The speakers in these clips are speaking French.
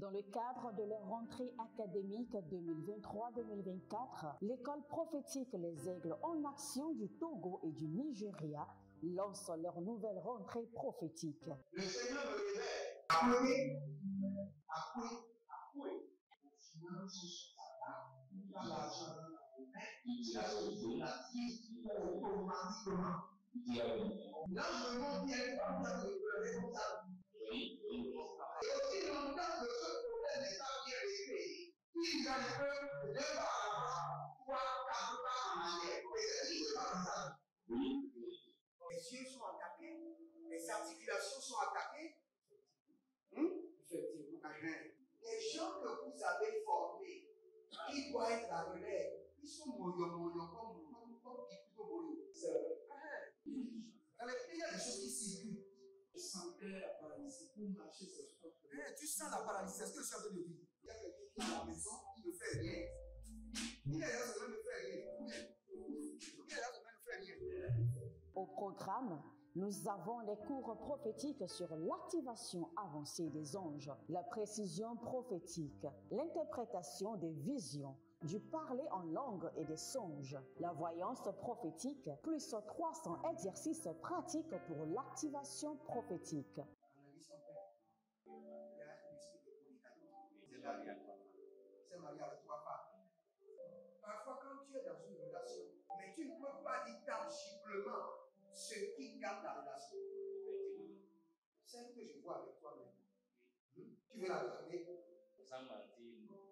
Dans le cadre de leur rentrée académique 2023-2024, l'école prophétique Les Aigles en Action du Togo et du Nigeria lance leur nouvelle rentrée prophétique. Le Seigneur me révèle. Appelez. Là, je me montre bien comme ça. Et aussi longtemps que ce problème n'est pas bien réglé, il y a le peuple de 2 pas en avant, 3, 4 pas en arrière. Et c'est qui pas comme ça. Les yeux sont attaqués, les articulations sont attaquées. Effectivement. Les gens que vous avez formés, qui doivent être la relève, ils sont moyons comme plutôt moyons. C'est vrai. Dans les pays, il y a des choses qui circulent. Je sentais la paralysie pour marcher sur ce sport. Tu sens la paralysie, c'est ce que je suis en train de dire. Il y a quelqu'un qui est à la maison, qui ne fait rien. Il est là, ça ne fait rien. Il est là, ça ne fait rien. Au programme, nous avons les cours prophétiques sur l'activation avancée des anges, la précision prophétique, l'interprétation des visions, du parler en langue et des songes, la voyance prophétique, plus 300 exercices pratiques pour l'activation prophétique. C'est marié à 3 femmes. Parfois, quand tu es dans une relation, mais tu ne peux pas dire tangiblement ce qui garde la relation. Celle que je vois avec toi-même. Tu veux la regarder? Sans mentir, non.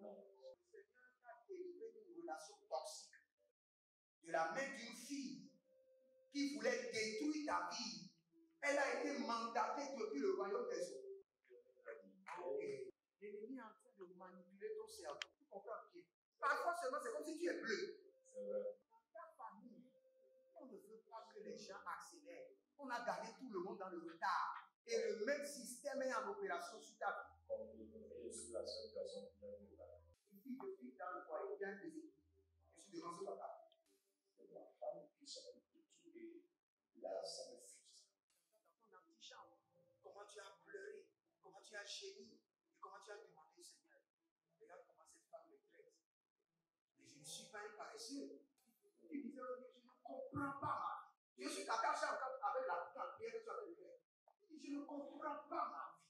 Le Seigneur t'a délivré d'une relation toxique. De la main d'une fille qui voulait détruire ta vie. Elle a été mandatée depuis le royaume des eaux. L'ennemi est en train de manipuler ton cerveau. Tu comprends bien? Parfois seulement, c'est comme si tu es bleu. C'est vrai. Dans ta famille, on ne veut pas que les gens accélèrent. On a gardé tout le monde dans le retard. Et le même système est en opération sur ta vie. Je suis la seule personne qui a fait ça. Une fille de fille dans le foyer, il y a une deuxième. Je suis devant ce papa. C'est ma femme qui s'en occupe et là, ça me frustre. Dans ton antichambre, comment tu as pleuré, comment tu as gémi, et comment tu as demandé au Seigneur. Regarde comment cette femme me traite. Mais je ne suis pas un paresseux. Tu disais, je ne comprends pas ma vie. Je suis attaché encore avec la prière que tu as fait. Je ne comprends pas ma vie.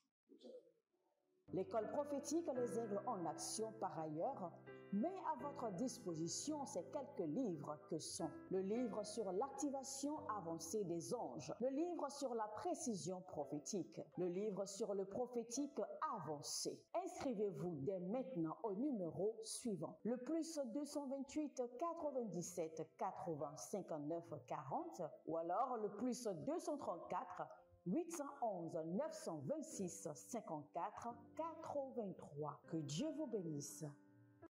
L'école prophétique Les Aigles en Action, par ailleurs, met à votre disposition ces quelques livres que sont le livre sur l'activation avancée des anges, le livre sur la précision prophétique, le livre sur le prophétique avancé. Inscrivez-vous dès maintenant au numéro suivant, le plus 228 97 80 59 40 ou alors le plus 234 811 926 54 83. Que Dieu vous bénisse.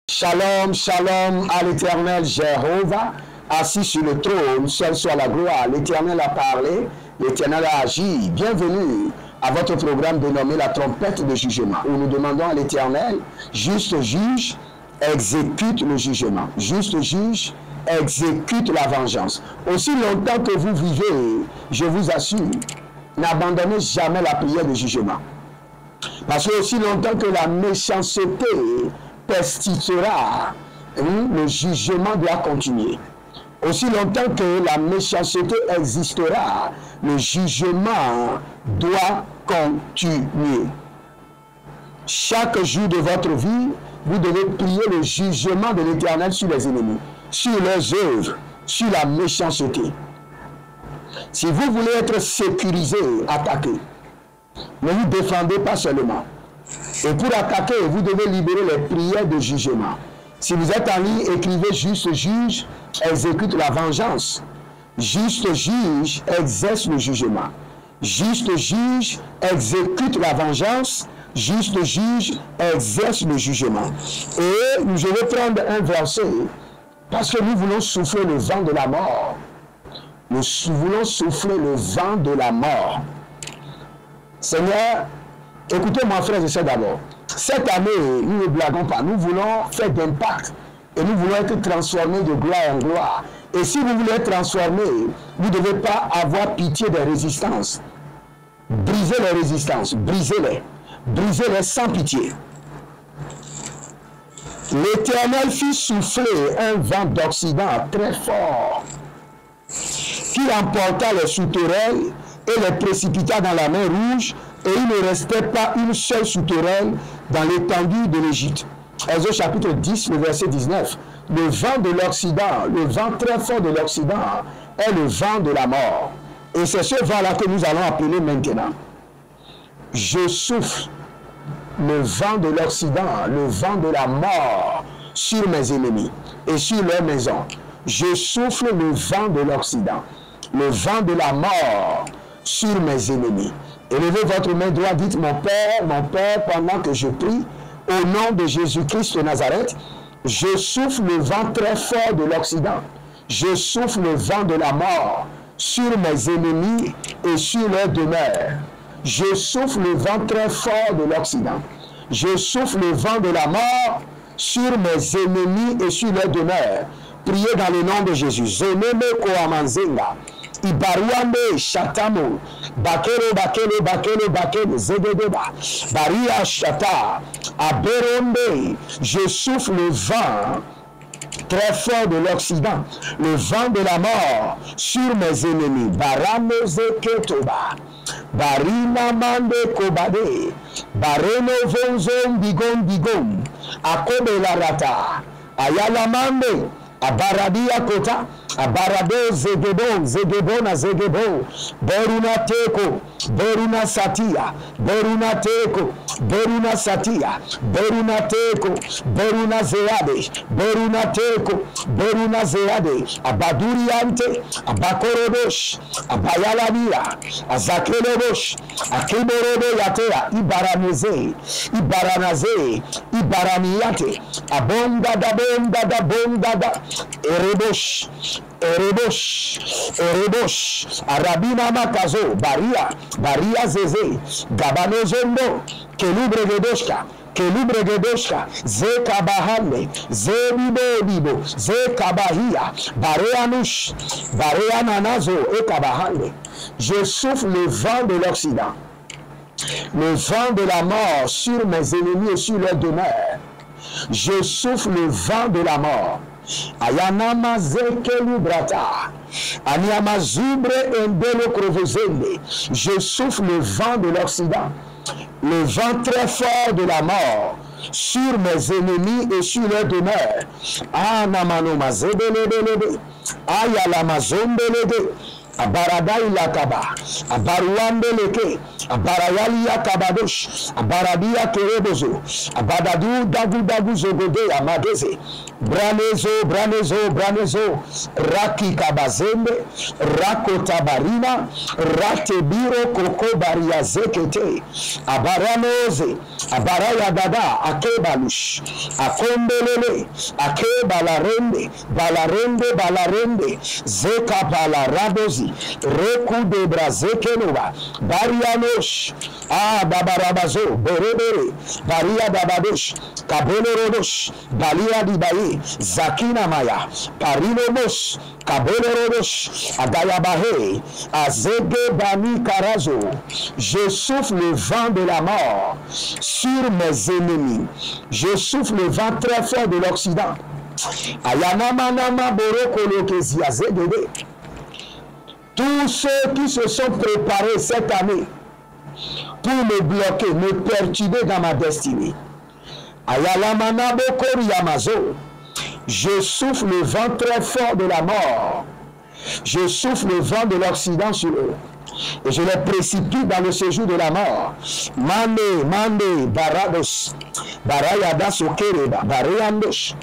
Shalom, shalom à l'Éternel Jéhovah, assis sur le trône, seul soit la gloire. L'Éternel a parlé, l'Éternel a agi. Bienvenue à votre programme dénommé la trompette de jugement, où nous demandons à l'Éternel, juste juge, exécute le jugement. Juste juge, exécute la vengeance. Aussi longtemps que vous vivez, je vous assure, n'abandonnez jamais la prière de jugement. Parce que aussi longtemps que la méchanceté persistera, le jugement doit continuer. Aussi longtemps que la méchanceté existera, le jugement doit continuer. Chaque jour de votre vie, vous devez prier le jugement de l'Éternel sur les ennemis, sur leurs œuvres, sur la méchanceté. Si vous voulez être sécurisé, attaquez. Ne vous défendez pas seulement. Et pour attaquer, vous devez libérer les prières de jugement. Si vous êtes en ligne, écrivez juste juge, exécute la vengeance. Juste juge, exerce le jugement. Juste juge, exécute la vengeance. Juste juge, exerce le jugement. Et je vais prendre un verset, parce que nous voulons souffler le vent de la mort. Nous voulons souffler le vent de la mort. Seigneur, écoutez-moi, frères et sœurs, d'abord. Cette année, nous ne blaguons pas. Nous voulons faire d'impact. Et nous voulons être transformés de gloire en gloire. Et si vous voulez être transformés, vous ne devez pas avoir pitié des résistances. Brisez les résistances. Brisez-les. Brisez-les sans pitié. L'Éternel fit souffler un vent d'Occident très fort, qui emporta les sauterelles et les précipita dans la mer Rouge, et il ne restait pas une seule sauterelle dans l'étendue de l'Égypte. Exode chapitre 10, le verset 19. Le vent de l'Occident, le vent très fort de l'Occident, est le vent de la mort. Et c'est ce vent-là que nous allons appeler maintenant. Je souffle le vent de l'Occident, le vent de la mort sur mes ennemis et sur leurs maisons. Je souffle le vent de l'Occident, le vent de la mort sur mes ennemis. Élevez votre main droite, dites mon Père, pendant que je prie, au nom de Jésus-Christ de Nazareth, je souffle le vent très fort de l'Occident. Je souffle le vent de la mort sur mes ennemis et sur leurs demeures. Je souffle le vent très fort de l'Occident. Je souffle le vent de la mort sur mes ennemis et sur leurs demeures. Priez dans le nom de Jésus. Zoneme koamanzenga. Ibaruande Shatamo, Bakele, Zedeba, Baria Shata, Aberonde, je souffle le vent très fort de l'Occident, le vent de la mort sur mes ennemis. Barameze Ketoba, Barina Mande Kobade, Bareno Vonzon Digom, Akobe Larata, Ayala Mande, Abaradia Kota, Abarado Zegebona, Beruna Teko, Beruna Satia, Beruna Teko, Beruna Satia, Beruna Teko, Beruna Zeade, Beruna Teko, Beruna Zeade, Abaduriante, Abakorodosh, Abayalamia, Azakelebosh, Akiborodo Yatea, Ibaraniate, Abonda, Erebosh, Arabina Makazo, Baria Zeze, Gabanozondo, Kelubregedoshka, Zekabahane, Zebibo, Zekabahia, Bareanush, Bareananazo, Ekabahane. Je souffle le vent de l'Occident, le vent de la mort sur mes ennemis et sur leurs demeures. Je souffle le vent de la mort. Ayanama zekelu brata, Aniama zubre endelo krovozende. Je souffle le vent de l'Occident, le vent très fort de la mort sur mes ennemis et sur leurs demeures. Anamanoma zebelebelebe, Ayalama zombelebe. Abarada ilakaba, Abaruande leke, Abarayali yakabadosh, Abaradia kerebozo, Abadadu dagu zogode amadeze, Branezo, Raki kabazende, Rakotabarina, Ratebiro koko baria zekete, Abaranoze, Abaraya dada, Akebalush, Akombelele, Balarende, Zeka balaradozi, Reku de Brazekenova, Barianosh, Babarabazo, Berebere, Baria Dabadosh, Kabelorodosh, Balia Dibaye, Zakina Maya, Parinomos, Kabelorodosh, Adayabahe, Azege Bani Karazo. Je souffle le vent de la mort sur mes ennemis. Je souffle le vent très fort de l'Occident. Ayanamanama Boroko Lokezia Zedede. Tous ceux qui se sont préparés cette année pour me bloquer, me perturber dans ma destinée. Je souffle le vent très fort de la mort. Je souffle le vent de l'Occident sur eux. Et je les précipite dans le séjour de la mort. Mande, Barados, Barayada Sokereba, Barayandos,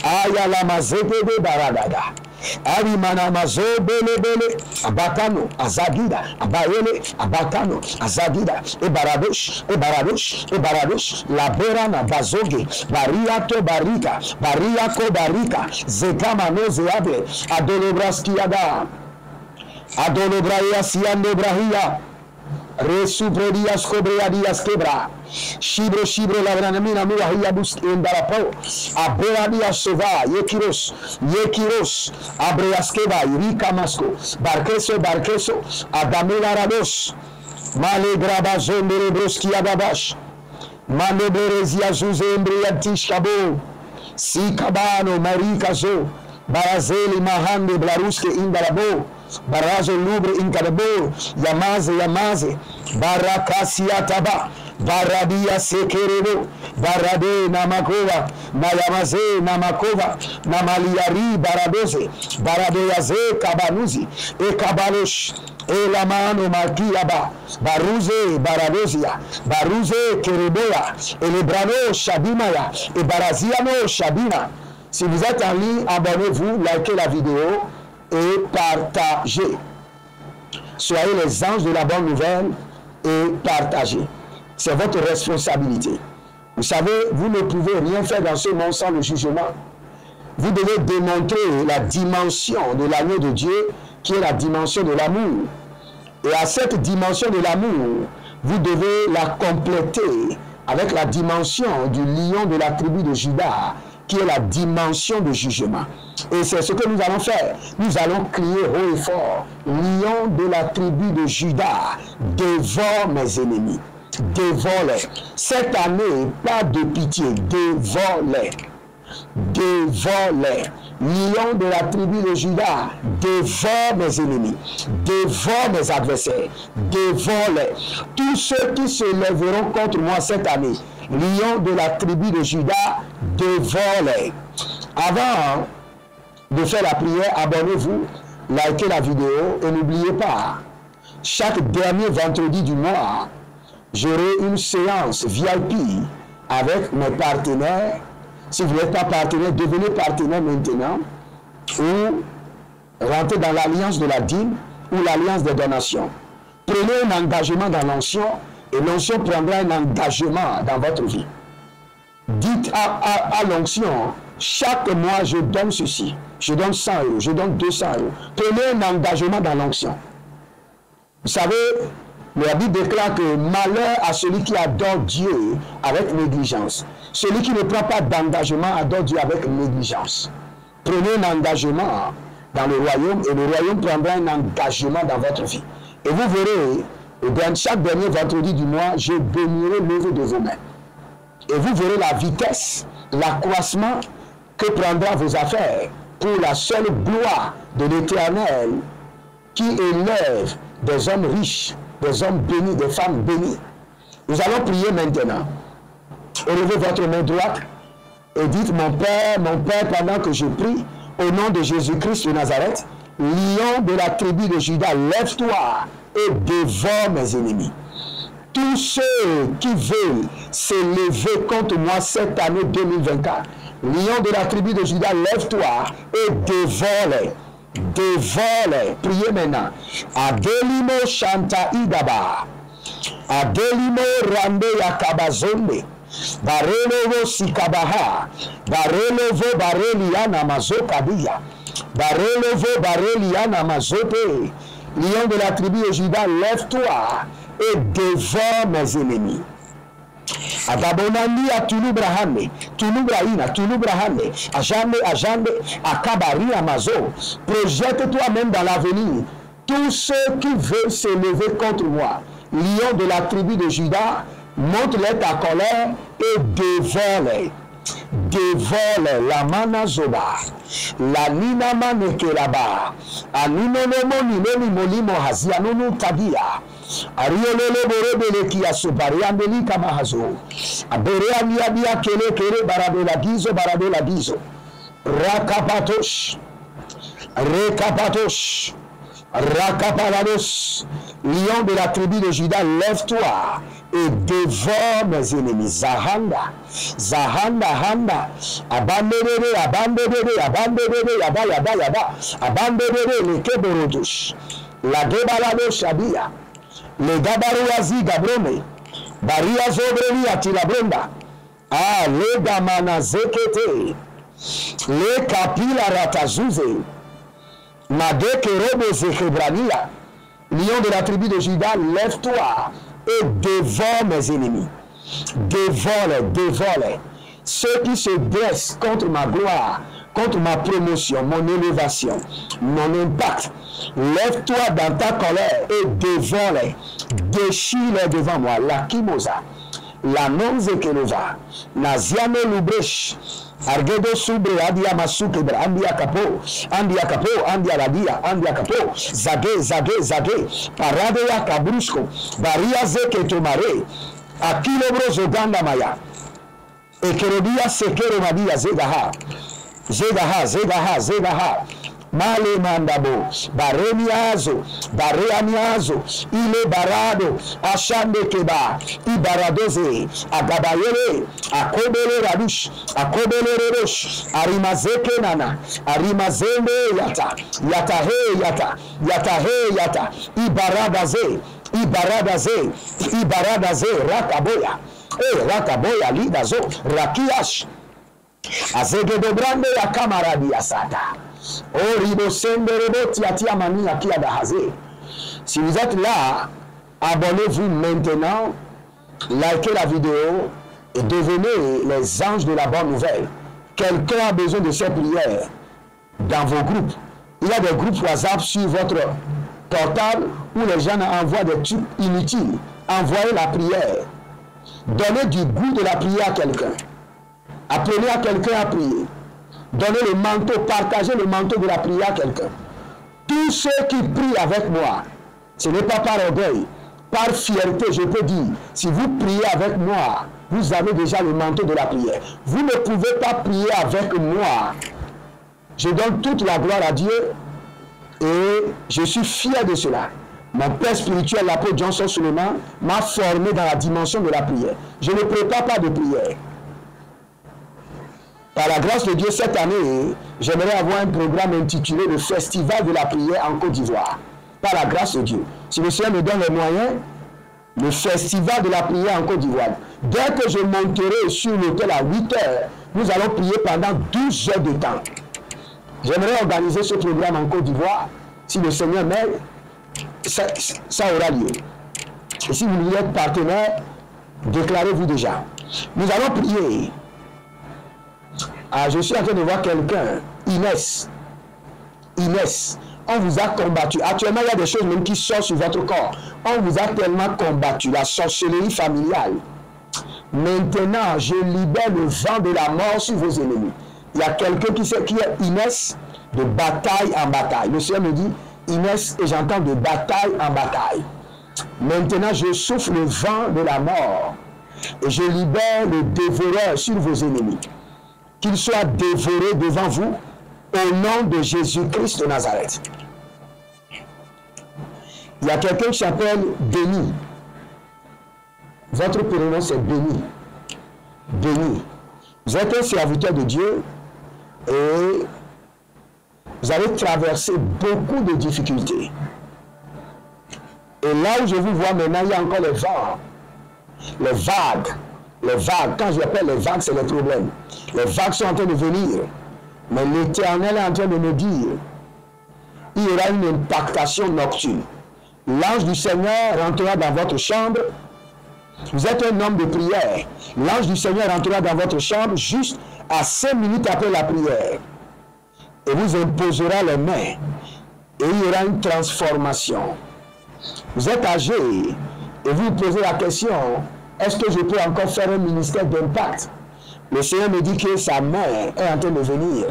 Ayalamazede Baradada. Arimana mazo bele abakano azagida abayele abakano azagida ebaradosh la berana bazoge bariato barika bariako barika zekama nozeable adolobraskiada adolobraya siande brahia Resubredias cobreadias quebra. Shibre la granamina muahia bus endarapo. Abradias sova yekiros. Abreas queba irika masco. Barqueso. Adamela rados. Male grabazon de rebroski adabash. Mandeberezia Zuzembria Tishkabo, Sikabano, Marikazo, Barazeli Mahande, Blaruske Indarabo, Barazo Lubre Inkadabo, Yamaze, Barakasiataba, Baradia Sekerebo, Barade Namakova, Nayamaze Namakova, Namaliari Baradoze, Baradeyaze Kabanuzi, Ekabalosh, Elamano Makiaba, Baruze Baradozia, Baruze Kereboya, Elebrano Shabimaya, et Baraziano Shabina. Si vous êtes en ligne, abonnez-vous, likez la vidéo et partagez. Soyez les anges de la bonne nouvelle et partagez. C'est votre responsabilité. Vous savez, vous ne pouvez rien faire dans ce monde sans le jugement. Vous devez démontrer la dimension de l'agneau de Dieu qui est la dimension de l'amour. Et à cette dimension de l'amour, vous devez la compléter avec la dimension du lion de la tribu de Juda, qui est la dimension de jugement. Et c'est ce que nous allons faire. Nous allons crier haut et fort, lion de la tribu de Juda, dévore mes ennemis. Dévore-les. Cette année, pas de pitié, dévore-les. Dévore-les. Lion de la tribu de Juda, dévore mes ennemis, dévore mes adversaires, dévore-les. Tous ceux qui se lèveront contre moi cette année, lion de la tribu de Juda, dévore-les. Avant de faire la prière, abonnez-vous, likez la vidéo et n'oubliez pas, chaque dernier vendredi du mois, j'aurai une séance VIP avec mes partenaires. Si vous n'êtes pas partenaire, devenez partenaire maintenant ou rentrez dans l'alliance de la dîme ou l'alliance des donations. Prenez un engagement dans l'onction et l'onction prendra un engagement dans votre vie. Dites à l'onction, chaque mois je donne ceci, je donne 100 €, je donne 200 €. Prenez un engagement dans l'onction. Vous savez, la Bible déclare que malheur à celui qui adore Dieu avec négligence. Celui qui ne prend pas d'engagement adore Dieu avec négligence. Prenez un engagement dans le royaume et le royaume prendra un engagement dans votre vie. Et vous verrez, chaque dernier vendredi du mois, je bénirai l'œuvre de vos mains. Et vous verrez la vitesse, l'accroissement que prendra vos affaires pour la seule gloire de l'Éternel qui élève des hommes riches, des hommes bénis, des femmes bénies. Nous allons prier maintenant. Élevez votre main droite et dites, mon Père, pendant que je prie, au nom de Jésus-Christ de Nazareth, lion de la tribu de Juda, lève-toi et dévore mes ennemis. Tous ceux qui veulent s'élever contre moi cette année 2024, lion de la tribu de Juda, lève-toi et dévore-les. Dévore-les. Priez maintenant. Adelimo Shanta Idaba. Adelimo Rande Yakabazonde. Barelovo Sikabaha. Barelovo Bareliana Mazokabia. Barelovo Bareliana Mazote. Lion de la tribu de Juda, lève-toi et dévore mes ennemis. Adabonani a Tulubrahane, Tulubrahane, Ajande, Akabari Amazo. Projette-toi même dans l'avenir. Tous ceux qui veulent se lever contre moi, lion de la tribu de Juda, montre-les ta colère et dévore-les. Dévore-les, la manazoba, la nina manekelaba, aninonomo ninoni molimo hazianono tabia. Ariolele borebele ki asopari ambeli kamahazo. Abere amiabia kele barade la gizo. Rakapatosh. Rakapalados. Lion de la tribu de Juda, lève-toi et dévore mes ennemis. Zahanda. Abandonne, abandonne les keborotush. La gebalado shabia. Le gabaruazi gabrone. Baria zobreni atilabrenda. Le gamana zekete. Le kapila ratazuze. Madeke robo zekebrania. Lion de la tribu de Juda, lève-toi et dévore mes ennemis. Dévore-les. Ceux qui se dressent contre ma gloire, contre ma promotion, mon élévation, mon impact. Lève-toi dans ta colère et dévore-les. Déchire-les devant moi. La kimosa. la nonze kelova, naziano lubresh, argedo subre adia masukebra, andia capo, andia radia, andia capo, zage, parade ya kabrusco, baria zeke tomare, akilobro zoganda maya, ekerodia sekero madia zegaha, male mandabo, bareniazo, ile barado, ashande keba, ibaradoze, agabayele, akobele radush, akobele redosh, arimazeke nana, arimazende yata, ibaradaze, rakaboya, lidazo, rakiash, azegedo brande ya kamaradi ya sata. Si vous êtes là, abonnez-vous maintenant, likez la vidéo et devenez les anges de la bonne nouvelle. Quelqu'un a besoin de ces prières dans vos groupes. Il y a des groupes WhatsApp sur votre portable où les gens envoient des trucs inutiles. Envoyez la prière. Donnez du goût de la prière à quelqu'un. Apprenez à quelqu'un à prier. Donnez le manteau, partagez le manteau de la prière à quelqu'un. Tous ceux qui prient avec moi, ce n'est pas par orgueil, par fierté, je peux dire, si vous priez avec moi, vous avez déjà le manteau de la prière. Vous ne pouvez pas prier avec moi. Je donne toute la gloire à Dieu et je suis fier de cela. Mon père spirituel, l'apôtre Johnson Suleiman, m'a formé dans la dimension de la prière. Je ne prépare pas de prière. Par la grâce de Dieu, cette année, j'aimerais avoir un programme intitulé le Festival de la prière en Côte d'Ivoire. Par la grâce de Dieu. Si le Seigneur me donne les moyens, le Festival de la prière en Côte d'Ivoire. Dès que je monterai sur l'hôtel à 8 heures, nous allons prier pendant 12 heures de temps. J'aimerais organiser ce programme en Côte d'Ivoire. Si le Seigneur m'aide, ça aura lieu. Et si vous voulez être partenaire, déclarez-vous déjà. Nous allons prier. Ah, je suis en train de voir quelqu'un, Inès, on vous a combattu. Actuellement, il y a des choses même qui sortent sur votre corps. On vous a tellement combattu, la sorcellerie familiale. Maintenant, je libère le vent de la mort sur vos ennemis. Il y a quelqu'un qui est Inès, de bataille en bataille. Le Seigneur me dit, Inès, et j'entends de bataille en bataille. Maintenant, je souffle le vent de la mort et je libère le dévoreur sur vos ennemis. Qu'il soit dévoré devant vous au nom de Jésus-Christ de Nazareth. Il y a quelqu'un qui s'appelle Béni. Votre prénom c'est Béni. Béni. Vous êtes un serviteur de Dieu et vous avez traversé beaucoup de difficultés. Et là où je vous vois maintenant, il y a encore les vents, les vagues. Les vagues, quand je appelle les vagues, c'est les problèmes. Les vagues sont en train de venir. Mais l'Éternel est en train de me dire, il y aura une impactation nocturne. L'ange du Seigneur rentrera dans votre chambre. Vous êtes un homme de prière. L'ange du Seigneur rentrera dans votre chambre juste à 5 minutes après la prière. Et vous imposera les mains. Et il y aura une transformation. Vous êtes âgé et vous vous posez la question, est-ce que je peux encore faire un ministère d'impact? Le Seigneur me dit que sa main est en train de venir.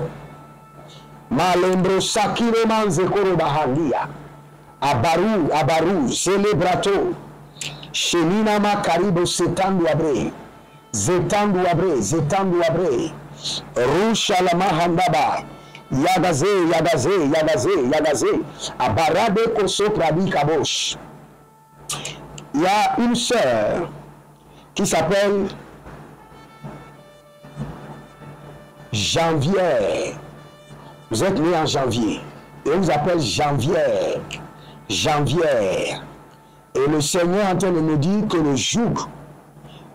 Malembro sakiro manzekoro bahandia. Abaru, celebrato. Shenina makaribo setandu abre. Zetandu abre. Rusha la mahandaba. Yagaze. Abarade koso pradi kabosh. Il y a une sœur qui s'appelle Janvier. Vous êtes né en janvier. Et on vous appelle Janvier. Et le Seigneur est en train de me dire que le joug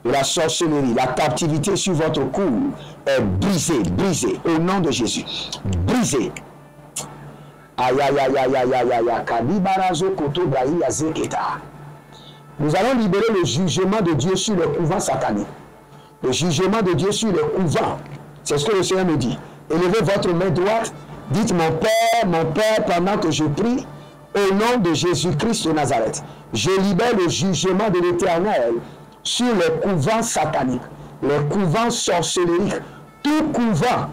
de la sorcellerie, la captivité sur votre cou est brisé au nom de Jésus. Brisé. Nous allons libérer le jugement de Dieu sur les couvents sataniques. Le jugement de Dieu sur les couvents. C'est ce que le Seigneur me dit. Élevez votre main droite. Dites mon Père, pendant que je prie, au nom de Jésus-Christ de Nazareth. Je libère le jugement de l'Éternel sur les couvents sataniques, les couvents sorcelleries, tout couvent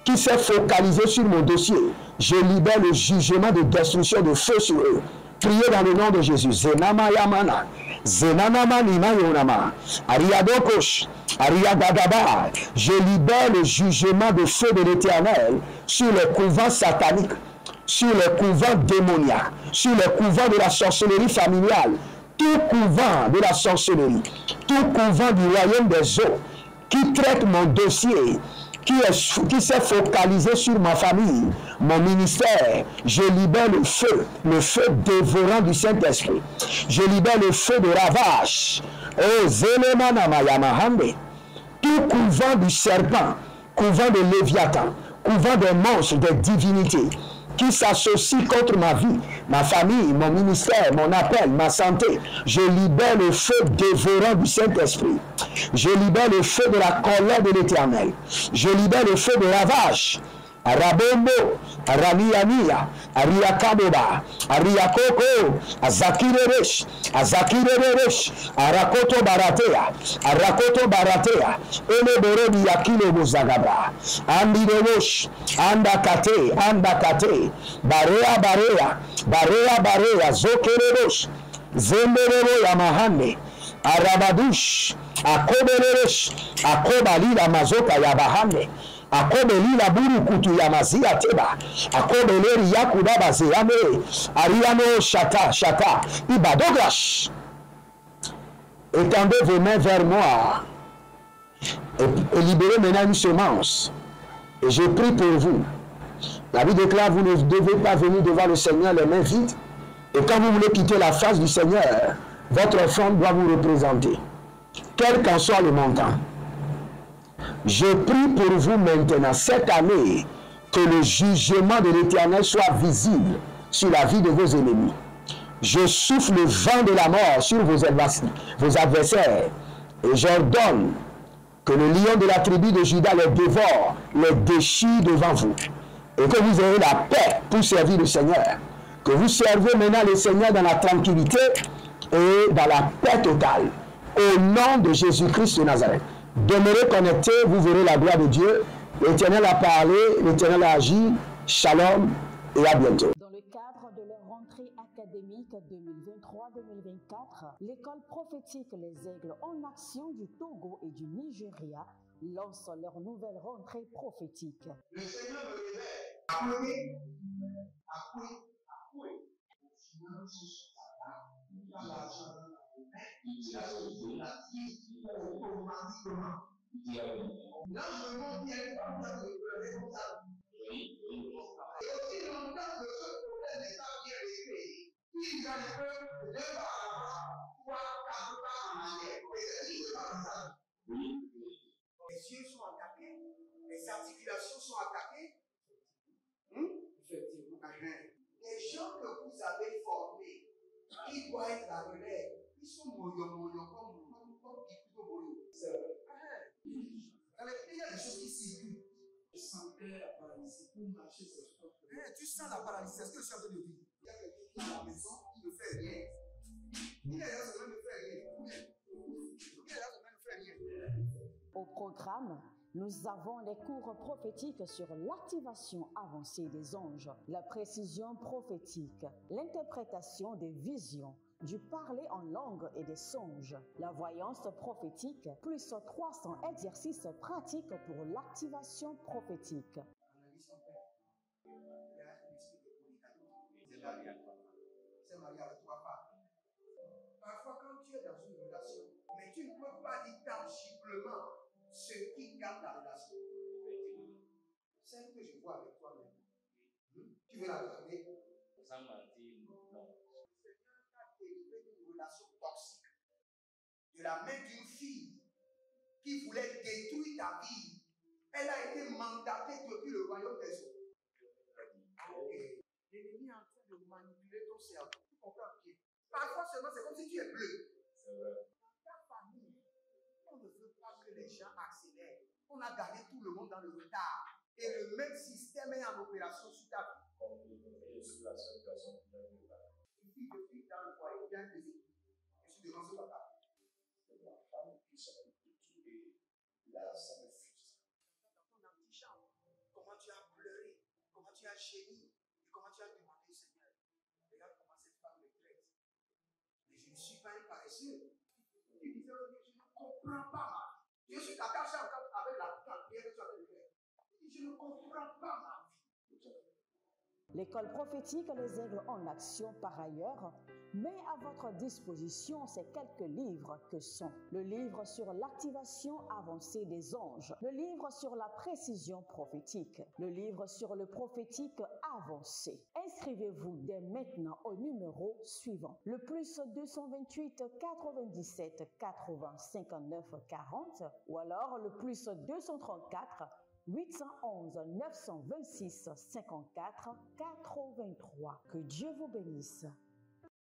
qui s'est focalisé sur mon dossier. Je libère le jugement de destruction de feu sur eux. Priez dans le nom de Jésus. Zenama Yamana. Zenanama Nima Yonama. Ariadokosh. Ariagadaba. Je libère le jugement de feu de l'Éternel sur les couvents sataniques, sur les couvents démoniaques, sur les couvents de la sorcellerie familiale, tout couvent de la sorcellerie, tout couvent du royaume des eaux qui traite mon dossier, qui s'est focalisé sur ma famille, mon ministère. Je libère le feu dévorant du Saint-Esprit. Je libère le feu de ravage. Oh, Zélémanamayamahande. Tout couvent du serpent, couvent de Léviathan, couvent des monstres, des divinités, qui s'associent contre ma vie, ma famille, mon ministère, mon appel, ma santé. Je libère le feu dévorant du Saint-Esprit. Je libère le feu de la colère de l'Éternel. Je libère le feu de ravage. Arabombo, Aramiania, Ariakaboba, Ariakoko, Azakireresh, Arakoto Baratea, Eleborobi Yakilo Bozagabra, Andirewosh, Andakate, Barea, Zokererosh, Zemberero Yamahane, Arabadush, Akobereresh, Akobalila Mazoka Yabahane, Akobeli la buru kutu ya mazia teba. Akobeleri yakuda bazeyame. Ariano shata. Ibadogrash. Étendez vos mains vers moi. Et libérez maintenant une semence. Et je prie pour vous. La Bible déclare, vous ne devez pas venir devant le Seigneur les mains vides. Et quand vous voulez quitter la face du Seigneur, votre offrande doit vous représenter. Quel qu'en soit le montant. Je prie pour vous maintenant, cette année, que le jugement de l'Éternel soit visible sur la vie de vos ennemis. Je souffle le vent de la mort sur vos adversaires et j'ordonne que le lion de la tribu de Juda les dévore, les déchire devant vous et que vous ayez la paix pour servir le Seigneur. Que vous servez maintenant le Seigneur dans la tranquillité et dans la paix totale. Au nom de Jésus-Christ de Nazareth. Demeurez connectés, vous verrez la gloire de Dieu. L'Éternel a parlé, l'Éternel a agi. Shalom et à bientôt. Dans le cadre de leur rentrée académique 2023-2024, l'école prophétique Les Aigles en Action du Togo et du Nigeria lance leur nouvelle rentrée prophétique. Le Seigneur me révèle. Appelez. L'argent. Largement bien comme ça de responsable. Et aussi longtemps que ce problème n'est pas bien réglé, il y a le peuple de par avant, 3, 4 pas en arrière. Et c'est qui se passe ça? Les yeux sont attaqués, les articulations sont attaquées. Effectivement. Les gens que vous avez formés, qui doivent être la relève, ils sont moyo comme plutôt moyo. C'est vrai. Dans les pays, il y a des choses qui circulent. Je sentais la paralysie pour marcher sur ce sport. Tu sens la paralysie, c'est ce que je suis en train de dire. Il y a quelqu'un qui est à la maison qui ne fait rien. Il y a des gens qui ne fait rien. Au programme, nous avons les cours prophétiques sur l'activation avancée des anges, la précision prophétique, l'interprétation des visions, du parler en langue et des songes, la voyance prophétique, plus 300 exercices pratiques pour l'activation prophétique. C'est marié avec trois femmes. Parfois, quand tu es dans une relation, mais tu ne peux pas dire tangiblement ce qui garde la relation. Celle que je vois avec toi maintenant. Tu veux la regarder? Sans mentir, non. Seigneur t'a délivré d'une relation toxique. De la main d'une fille qui voulait détruire ta vie. Elle a été mandatée depuis le royaume des eaux. L'ennemi est en train de manipuler ton cerveau. Tu comprends bien? Parfois seulement, c'est comme si tu es bleu. Dans ta famille, on ne veut pas que les gens accélèrent. On a gardé tout le monde dans le retard. Et le même système est en opération sur ta vie. Une fille depuis dans le foyer, bien aimée. Je suis devant ce papa. puis ça me coûte tout. Et là, ça me frustre. Dans ton antichambre, comment tu as pleuré, comment tu as gémi, et comment tu as demandé, Seigneur, regarde comment cette femme me traite. Mais je ne suis pas un paresseux. Tu disais, je ne comprends pas ma vie. Je suis attaché encore avec la prière que tu as fait faire. Je ne comprends pas ma vie. L'école prophétique Les Aigles en Action, par ailleurs, met à votre disposition ces quelques livres que sont le livre sur l'activation avancée des anges, le livre sur la précision prophétique, le livre sur le prophétique avancé. Inscrivez-vous dès maintenant au numéro suivant, le plus 228 97 80 59 40 ou alors le plus 234 811 926 54 83. Que Dieu vous bénisse.